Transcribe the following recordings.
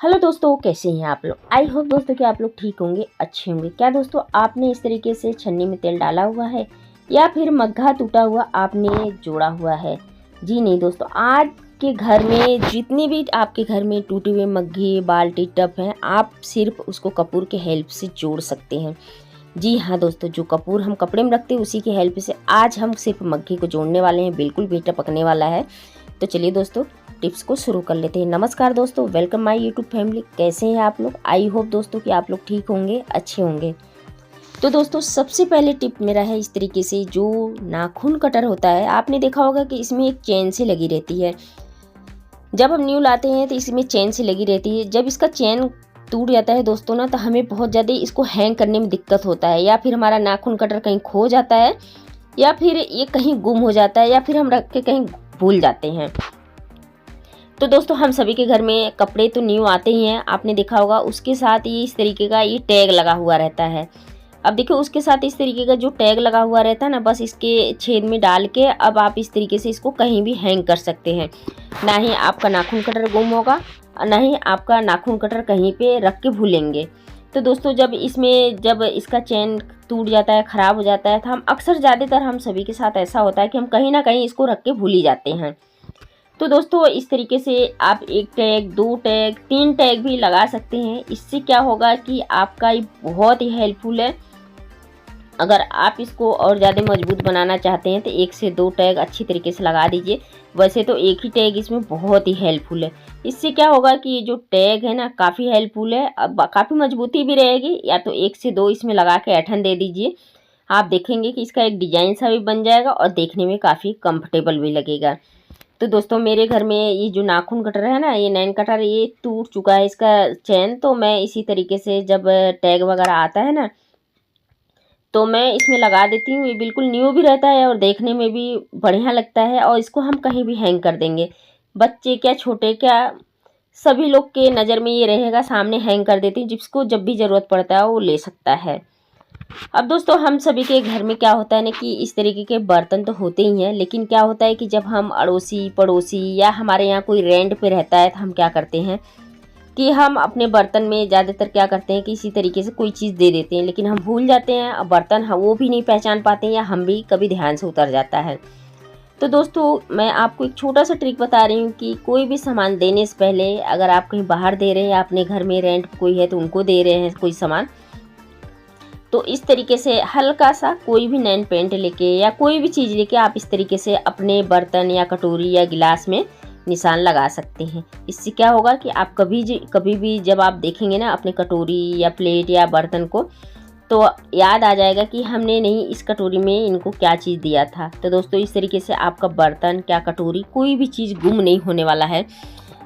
Hello दोस्तों, कैसे हैं आप लोग। आई होप दोस्तों कि आप लोग ठीक होंगे, अच्छे होंगे। क्या दोस्तों आपने इस तरीके से छन्नी में तेल डाला हुआ है या फिर मग्घा टूटा हुआ आपने जोड़ा हुआ है। जी नहीं दोस्तों, आज के घर में जितनी भी आपके घर में टूटे हुए मग्घे बाल्टी टब हैं, आप सिर्फ उसको कपूर के हेल्प से जोड़ सकते हैं। जी हाँ दोस्तों, जो कपूर हम कपड़े में रखते हैं उसी की हेल्प से आज हम सिर्फ मग्घे को जोड़ने वाले हैं। बिल्कुल भी टपकने वाला है। तो चलिए दोस्तों टिप्स को शुरू कर लेते हैं। नमस्कार दोस्तों, वेलकम माय यूट्यूब फैमिली। कैसे हैं आप लोग। आई होप दोस्तों कि आप लोग ठीक होंगे, अच्छे होंगे। तो दोस्तों सबसे पहले टिप मेरा है इस तरीके से, जो नाखून कटर होता है आपने देखा होगा कि इसमें एक चेन से लगी रहती है। जब हम न्यू लाते हैं तो इसमें चेन से लगी रहती है। जब इसका चेन टूट जाता है दोस्तों ना, तो हमें बहुत ज़्यादा इसको हैंग करने में दिक्कत होता है, या फिर हमारा नाखून कटर कहीं खो जाता है, या फिर ये कहीं गुम हो जाता है, या फिर हम रख के कहीं भूल जाते हैं। तो दोस्तों हम सभी के घर में कपड़े तो न्यू आते ही हैं, आपने देखा होगा। उसके साथ ही इस तरीके का ये टैग लगा हुआ रहता है। अब देखिए उसके साथ इस तरीके का जो टैग लगा हुआ रहता है ना, बस इसके छेद में डाल के अब आप इस तरीके से इसको कहीं भी हैंग कर सकते हैं। ना ही आपका नाखून कटर गुम होगा, ना ही आपका नाखून कटर कहीं पे रख के भूलेंगे। तो दोस्तों जब इसका चेन टूट जाता है, ख़राब हो जाता है, तो हम अक्सर ज़्यादातर हम सभी के साथ ऐसा होता है कि हम कहीं ना कहीं इसको रख के भूल ही जाते हैं। तो दोस्तों इस तरीके से आप एक टैग, दो टैग, तीन टैग भी लगा सकते हैं। इससे क्या होगा कि आपका ये बहुत ही हेल्पफुल है। अगर आप इसको और ज़्यादा मजबूत बनाना चाहते हैं तो एक से दो टैग अच्छी तरीके से लगा दीजिए। वैसे तो एक ही टैग इसमें बहुत ही हेल्पफुल है। इससे क्या होगा कि ये जो टैग है ना काफ़ी हेल्पफुल है, अब काफ़ी मजबूती भी रहेगी। या तो एक से दो इसमें लगा के ऐठन दे दीजिए, आप देखेंगे कि इसका एक डिजाइन सा भी बन जाएगा और देखने में काफ़ी कंफर्टेबल भी लगेगा। तो दोस्तों मेरे घर में ये जो नाखून कटर है ना, ये नैन कटर, ये टूट चुका है इसका चैन। तो मैं इसी तरीके से जब टैग वगैरह आता है ना, तो मैं इसमें लगा देती हूँ। ये बिल्कुल न्यू भी रहता है और देखने में भी बढ़िया लगता है, और इसको हम कहीं भी हैंग कर देंगे। बच्चे क्या, छोटे क्या, सभी लोग के नज़र में ये रहेगा। सामने हैंग कर देती हूँ, जिसको जब भी ज़रूरत पड़ता है वो ले सकता है। अब दोस्तों हम सभी के घर में क्या होता है ना कि इस तरीके के बर्तन तो होते ही हैं, लेकिन क्या होता है कि जब हम अड़ोसी पड़ोसी या हमारे यहाँ कोई रेंट पे रहता है, तो हम क्या करते हैं कि हम अपने बर्तन में ज़्यादातर क्या करते हैं कि इसी तरीके से कोई चीज़ दे देते हैं, लेकिन हम भूल जाते हैं। अब बर्तन वो भी नहीं पहचान पाते हैं, या हम भी कभी ध्यान से उतर जाता है। तो दोस्तों मैं आपको एक छोटा सा ट्रिक बता रही हूँ कि कोई भी सामान देने से पहले, अगर आप कहीं बाहर दे रहे हैं या अपने घर में रेंट पे कोई है तो उनको दे रहे हैं कोई सामान, तो इस तरीके से हल्का सा कोई भी नैन पेंट लेके या कोई भी चीज़ लेके आप इस तरीके से अपने बर्तन या कटोरी या गिलास में निशान लगा सकते हैं। इससे क्या होगा कि आप कभी भी जब आप देखेंगे ना अपने कटोरी या प्लेट या बर्तन को, तो याद आ जाएगा कि हमने नहीं इस कटोरी में इनको क्या चीज़ दिया था। तो दोस्तों इस तरीके से आपका बर्तन क्या कटोरी कोई भी चीज़ गुम नहीं होने वाला है।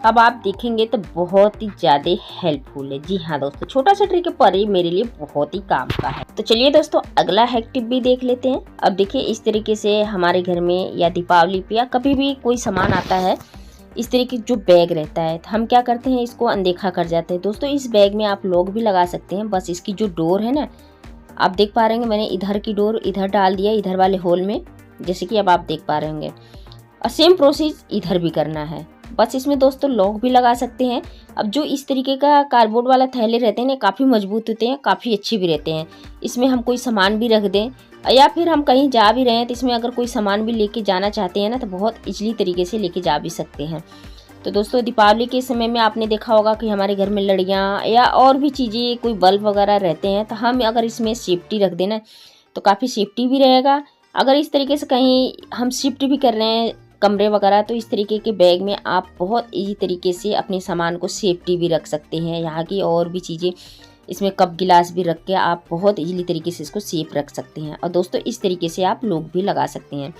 अब आप देखेंगे तो बहुत ही ज़्यादा हेल्पफुल है। जी हाँ दोस्तों, छोटा सा ट्रिक है पर ये मेरे लिए बहुत ही काम का है। तो चलिए दोस्तों अगला हैक टिप भी देख लेते हैं। अब देखिए इस तरीके से हमारे घर में या दीपावली पे या कभी भी कोई सामान आता है, इस तरीके जो बैग रहता है, तो हम क्या करते हैं इसको अनदेखा कर जाते हैं। दोस्तों इस बैग में आप लोग भी लगा सकते हैं। बस इसकी जो डोर है ना, आप देख पा रहे होंगे मैंने इधर की डोर इधर डाल दिया, इधर वाले होल में, जैसे कि अब आप देख पा रहे होंगे। और सेम प्रोसेस इधर भी करना है। बस इसमें दोस्तों लॉक भी लगा सकते हैं। अब जो इस तरीके का कार्डबोर्ड वाला थैले रहते हैं ना, काफ़ी मजबूत होते हैं, काफ़ी अच्छे भी रहते हैं। इसमें हम कोई सामान भी रख दें, या फिर हम कहीं जा भी रहे हैं तो इसमें अगर कोई सामान भी लेके जाना चाहते हैं ना, तो बहुत इजली तरीके से लेके जा भी सकते हैं। तो दोस्तों दीपावली के समय में आपने देखा होगा कि हमारे घर में लड़ियाँ या और भी चीज़ें, कोई बल्ब वगैरह रहते हैं, तो हम अगर इसमें सेफ्टी रख देना तो काफ़ी सेफ्टी भी रहेगा। अगर इस तरीके से कहीं हम शिफ्ट भी कर रहे हैं कमरे वगैरह, तो इस तरीके के बैग में आप बहुत इजी तरीके से अपने सामान को सेफ्टी भी रख सकते हैं। यहाँ की और भी चीज़ें, इसमें कप गिलास भी रख के आप बहुत इजीली तरीके से इसको सेफ रख सकते हैं। और दोस्तों इस तरीके से आप लॉक भी लगा सकते हैं।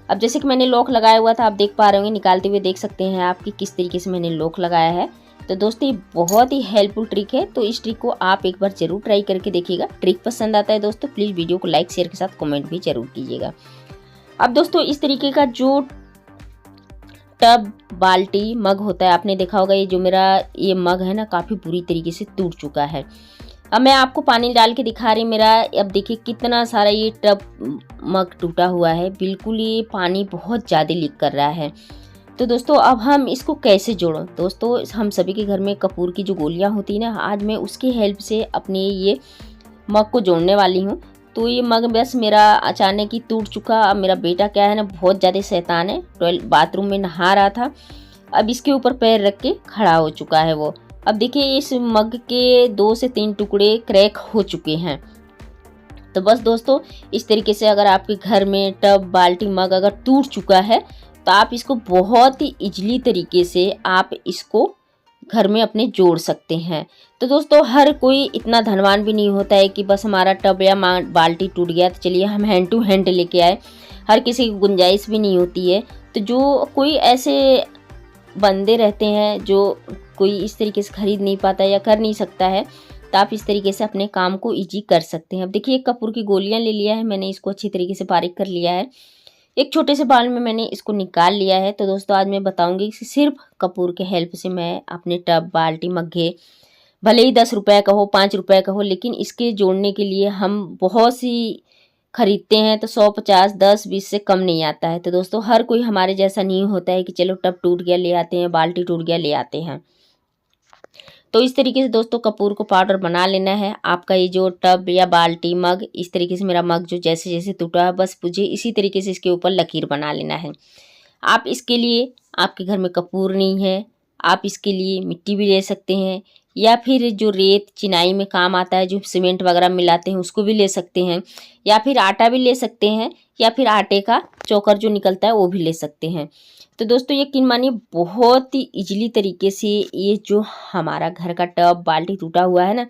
अब जैसे कि मैंने लॉक लगाया हुआ था, आप देख पा रहे होंगे, निकालते हुए देख सकते हैं आप कि किस तरीके से मैंने लॉक लगाया है। तो दोस्तों ये बहुत ही हेल्पफुल ट्रिक है, तो इस ट्रिक को आप एक बार जरूर ट्राई करके देखिएगा। ट्रिक पसंद आता है दोस्तों, प्लीज़ वीडियो को लाइक शेयर के साथ कमेंट भी जरूर कीजिएगा। अब दोस्तों इस तरीके का जो टब बाल्टी मग होता है, आपने देखा होगा, ये जो मेरा ये मग है ना काफ़ी बुरी तरीके से टूट चुका है। अब मैं आपको पानी डाल के दिखा रही मेरा, अब देखिए कितना सारा ये टब मग टूटा हुआ है। बिल्कुल ये पानी बहुत ज़्यादा लीक कर रहा है। तो दोस्तों अब हम इसको कैसे जोड़ें। दोस्तों हम सभी के घर में कपूर की जो गोलियां होती है ना, आज मैं उसकी हेल्प से अपने ये मग को जोड़ने वाली हूँ। तो ये मग बस मेरा अचानक ही टूट चुका। अब मेरा बेटा क्या है ना, बहुत ज़्यादा शैतान है, बाथरूम में नहा रहा था, अब इसके ऊपर पैर रख के खड़ा हो चुका है वो। अब देखिए इस मग के 2 से 3 टुकड़े क्रैक हो चुके हैं। तो बस दोस्तों इस तरीके से अगर आपके घर में टब, बाल्टी, मग अगर टूट चुका है तो आप इसको बहुत ही इजली तरीके से आप इसको घर में अपने जोड़ सकते हैं। तो दोस्तों हर कोई इतना धनवान भी नहीं होता है कि बस हमारा टब या बाल्टी टूट गया तो चलिए हम हैंड टू हैंड लेके आए। हर किसी की गुंजाइश भी नहीं होती है। तो जो कोई ऐसे बंदे रहते हैं जो कोई इस तरीके से खरीद नहीं पाता या कर नहीं सकता है, तो आप इस तरीके से अपने काम को ईजी कर सकते हैं। अब देखिए एक कपूर की गोलियां ले लिया है मैंने, इसको अच्छी तरीके से बारीक कर लिया है। एक छोटे से बाउल में मैंने इसको निकाल लिया है। तो दोस्तों आज मैं बताऊंगी कि सिर्फ कपूर के हेल्प से मैं अपने टब, बाल्टी, मग्गे, भले ही 10 रुपए का हो, 5 रुपए का हो, लेकिन इसके जोड़ने के लिए हम बहुत सी खरीदते हैं तो 100, 50, 10, 20 से कम नहीं आता है। तो दोस्तों हर कोई हमारे जैसा नहीं होता है कि चलो टब टूट गया ले आते हैं, बाल्टी टूट गया ले आते हैं। तो इस तरीके से दोस्तों कपूर को पाउडर बना लेना है। आपका ये जो टब या बाल्टी, मग, इस तरीके से मेरा मग जो जैसे जैसे टूटा है, बस मुझे इसी तरीके से इसके ऊपर लकीर बना लेना है। आप इसके लिए, आपके घर में कपूर नहीं है, आप इसके लिए मिट्टी भी ले सकते हैं, या फिर जो रेत चिनाई में काम आता है, जो सीमेंट वगैरह मिलाते हैं, उसको भी ले सकते हैं, या फिर आटा भी ले सकते हैं, या फिर आटे का चोकर जो निकलता है वो भी ले सकते हैं। तो दोस्तों यकीन मानिए बहुत ही इजीली तरीके से ये जो हमारा घर का टब, बाल्टी टूटा हुआ है ना,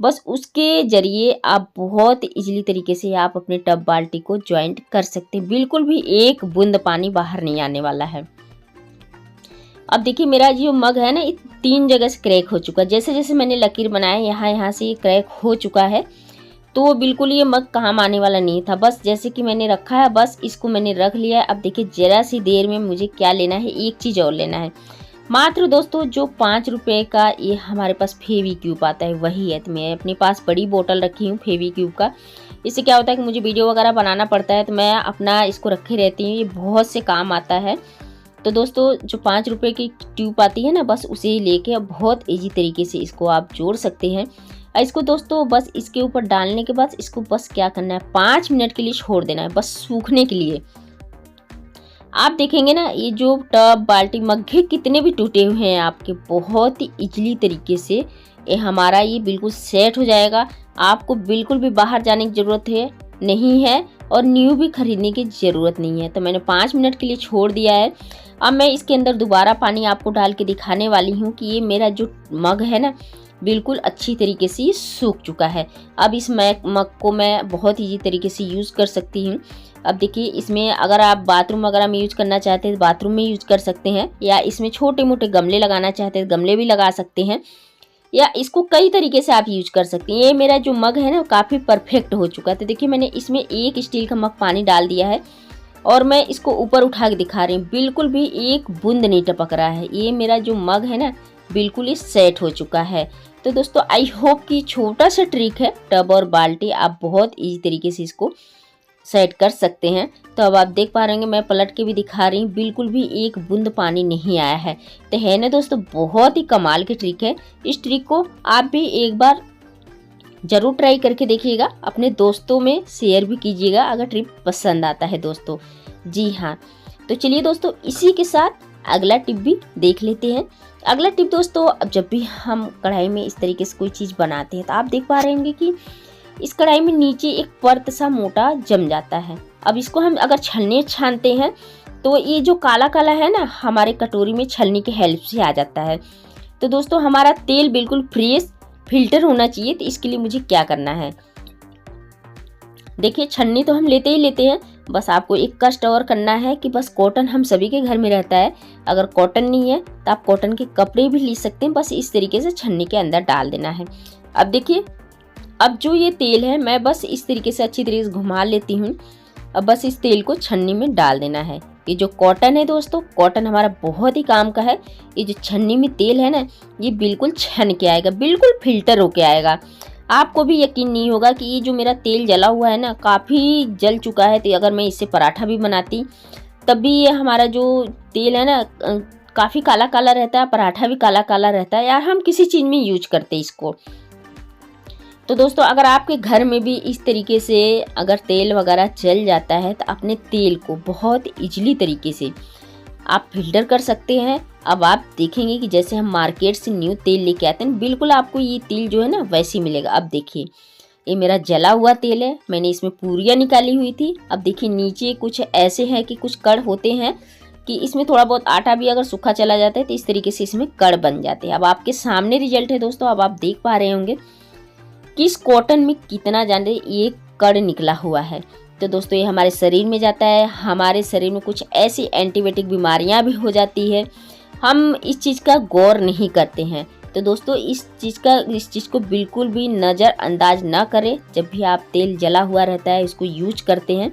बस उसके ज़रिए आप बहुत इजीली तरीके से आप अपने टब, बाल्टी को जॉइंट कर सकते हैं। बिल्कुल भी एक बूंद पानी बाहर नहीं आने वाला है। अब देखिए मेरा जो मग है ना, ये 3 जगह से क्रैक हो चुका है। जैसे जैसे मैंने लकीर बनाया यहाँ से ये क्रैक हो चुका है। तो बिल्कुल ये मग काम आने वाला नहीं था। बस जैसे कि मैंने रखा है, बस इसको मैंने रख लिया है। अब देखिए ज़रा सी देर में मुझे क्या लेना है, एक चीज़ और लेना है। मात्र दोस्तों जो 5 रुपए का ये हमारे पास फेविक्यूब आता है वही है। तो मैं अपने पास बड़ी बोतल रखी हूँ फेविक्यूब का। इससे क्या होता है कि मुझे वीडियो वगैरह बनाना पड़ता है तो मैं अपना इसको रखे रहती हूँ, ये बहुत से काम आता है। तो दोस्तों जो 5 रुपए की ट्यूब आती है ना, बस उसे ही लेके बहुत ईजी तरीके से इसको आप जोड़ सकते हैं। इसको दोस्तों बस इसके ऊपर डालने के बाद इसको बस क्या करना है, 5 मिनट के लिए छोड़ देना है, बस सूखने के लिए। आप देखेंगे ना ये जो टब, बाल्टी, मग्गे कितने भी टूटे हुए हैं आपके, बहुत ही इजली तरीके से ये हमारा ये बिल्कुल सेट हो जाएगा। आपको बिल्कुल भी बाहर जाने की ज़रूरत है नहीं है और न्यू भी खरीदने की ज़रूरत नहीं है। तो मैंने 5 मिनट के लिए छोड़ दिया है। अब मैं इसके अंदर दोबारा पानी आपको डाल के दिखाने वाली हूँ कि ये मेरा जो मग है ना, बिल्कुल अच्छी तरीके से ये सूख चुका है। अब इस मग को मैं बहुत ईजी तरीके से यूज़ कर सकती हूँ। अब देखिए इसमें अगर आप बाथरूम वगैरह में यूज़ करना चाहते हैं तो बाथरूम में यूज़ कर सकते हैं, या इसमें छोटे मोटे गमले लगाना चाहते हैं तो गमले भी लगा सकते हैं, या इसको कई तरीके से आप यूज कर सकते हैं। ये मेरा जो मग है ना काफ़ी परफेक्ट हो चुका है। तो देखिए मैंने इसमें एक स्टील का मग पानी डाल दिया है और मैं इसको ऊपर उठा के दिखा रही हूँ, बिल्कुल भी एक बूंद नहीं टपक रहा है। ये मेरा जो मग है ना बिल्कुल ही सेट हो चुका है। तो दोस्तों आई होप कि छोटा सा ट्रिक है, टब और बाल्टी आप बहुत ईजी तरीके से इसको सेट कर सकते हैं। तो अब आप देख पा रहे हैं मैं पलट के भी दिखा रही हूँ, बिल्कुल भी एक बूंद पानी नहीं आया है। तो है ना दोस्तों बहुत ही कमाल की ट्रिक है। इस ट्रिक को आप भी एक बार ज़रूर ट्राई करके देखिएगा, अपने दोस्तों में शेयर भी कीजिएगा अगर ट्रिक पसंद आता है दोस्तों। जी हाँ, तो चलिए दोस्तों इसी के साथ अगला टिप भी देख लेते हैं। अगला टिप दोस्तों, अब जब भी हम कढ़ाई में इस तरीके से कोई चीज़ बनाते हैं तो आप देख पा रहे होंगे कि इस कढ़ाई में नीचे एक परत सा मोटा जम जाता है। अब इसको हम अगर छलनी छानते हैं तो ये जो काला काला है ना हमारे कटोरी में छलनी के हेल्प से आ जाता है। तो दोस्तों हमारा तेल बिल्कुल फ्रेश फिल्टर होना चाहिए। तो इसके लिए मुझे क्या करना है, देखिए छन्नी तो हम लेते ही लेते हैं, बस आपको एक कष्ट और करना है कि बस कॉटन हम सभी के घर में रहता है। अगर कॉटन नहीं है तो आप कॉटन के कपड़े भी ले सकते हैं, बस इस तरीके से छन्नी के अंदर डाल देना है। अब देखिए अब जो ये तेल है मैं बस इस तरीके से अच्छी तरीके से घुमा लेती हूँ। अब बस इस तेल को छन्नी में डाल देना है। ये जो कॉटन है दोस्तों, कॉटन हमारा बहुत ही काम का है। ये जो छन्नी में तेल है ना ये बिल्कुल छन के आएगा, बिल्कुल फिल्टर होके आएगा। आपको भी यकीन नहीं होगा कि ये जो मेरा तेल जला हुआ है ना काफ़ी जल चुका है। तो अगर मैं इससे पराठा भी बनाती तब भी ये हमारा जो तेल है ना काफ़ी काला काला रहता है, पराठा भी काला काला रहता है यार। हम किसी चीज़ में यूज करते हैं इसको। तो दोस्तों अगर आपके घर में भी इस तरीके से अगर तेल वगैरह जल जाता है तो अपने तेल को बहुत इजीली तरीके से आप फिल्टर कर सकते हैं। अब आप देखेंगे कि जैसे हम मार्केट से न्यू तेल लेके आते हैं बिल्कुल आपको ये तेल जो है ना वैसे ही मिलेगा। अब देखिए ये मेरा जला हुआ तेल है, मैंने इसमें पूरियाँ निकाली हुई थी। अब देखिए नीचे कुछ ऐसे हैं कि कुछ कण होते हैं कि इसमें थोड़ा बहुत आटा भी अगर सूखा चला जाता है तो इस तरीके से इसमें कण बन जाते हैं। अब आपके सामने रिजल्ट है दोस्तों, अब आप देख पा रहे होंगे कि इस कॉटन में कितना जान रहे ये कण निकला हुआ है। तो दोस्तों ये हमारे शरीर में जाता है, हमारे शरीर में कुछ ऐसी एंटीबायोटिक बीमारियां भी हो जाती है, हम इस चीज़ का गौर नहीं करते हैं। तो दोस्तों इस चीज़ को बिल्कुल भी नज़रअंदाज ना करें। जब भी आप तेल जला हुआ रहता है इसको यूज करते हैं,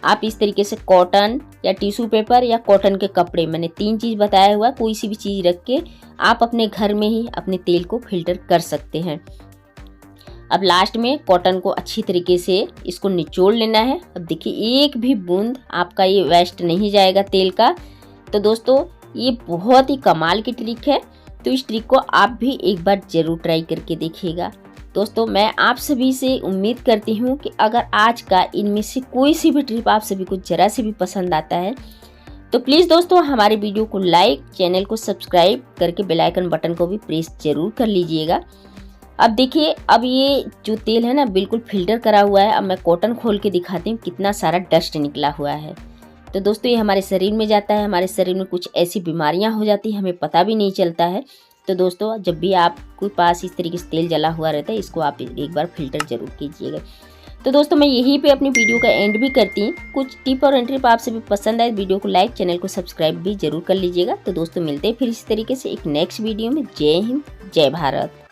आप इस तरीके से कॉटन या टिश्यू पेपर या कॉटन के कपड़े, मैंने 3 चीज़ बताया हुआ, कोई सी भी चीज़ रख के आप अपने घर में ही अपने तेल को फिल्टर कर सकते हैं। अब लास्ट में कॉटन को अच्छी तरीके से इसको निचोड़ लेना है। अब देखिए एक भी बूंद आपका ये वेस्ट नहीं जाएगा तेल का। तो दोस्तों ये बहुत ही कमाल की ट्रिक है, तो इस ट्रिक को आप भी एक बार ज़रूर ट्राई करके देखिएगा। दोस्तों मैं आप सभी से उम्मीद करती हूँ कि अगर आज का इनमें से कोई सी भी ट्रिप आप सभी को ज़रा से भी पसंद आता है तो प्लीज़ दोस्तों हमारे वीडियो को लाइक, चैनल को सब्सक्राइब करके बेल आइकन बटन को भी प्रेस ज़रूर कर लीजिएगा। अब देखिए अब ये जो तेल है ना बिल्कुल फिल्टर करा हुआ है। अब मैं कॉटन खोल के दिखाती हूँ कितना सारा डस्ट निकला हुआ है। तो दोस्तों ये हमारे शरीर में जाता है, हमारे शरीर में कुछ ऐसी बीमारियां हो जाती हैं हमें पता भी नहीं चलता है। तो दोस्तों जब भी आपके पास इस तरीके से तेल जला हुआ रहता है इसको आप एक बार फिल्टर ज़रूर कीजिएगा। तो दोस्तों मैं यहीं पे अपनी वीडियो का एंड भी करती हूँ। कुछ टिप और ट्रिप आप सभी पसंद आए वीडियो को लाइक, चैनल को सब्सक्राइब भी जरूर कर लीजिएगा। तो दोस्तों मिलते हैं फिर इसी तरीके से एक नेक्स्ट वीडियो में। जय हिंद, जय भारत।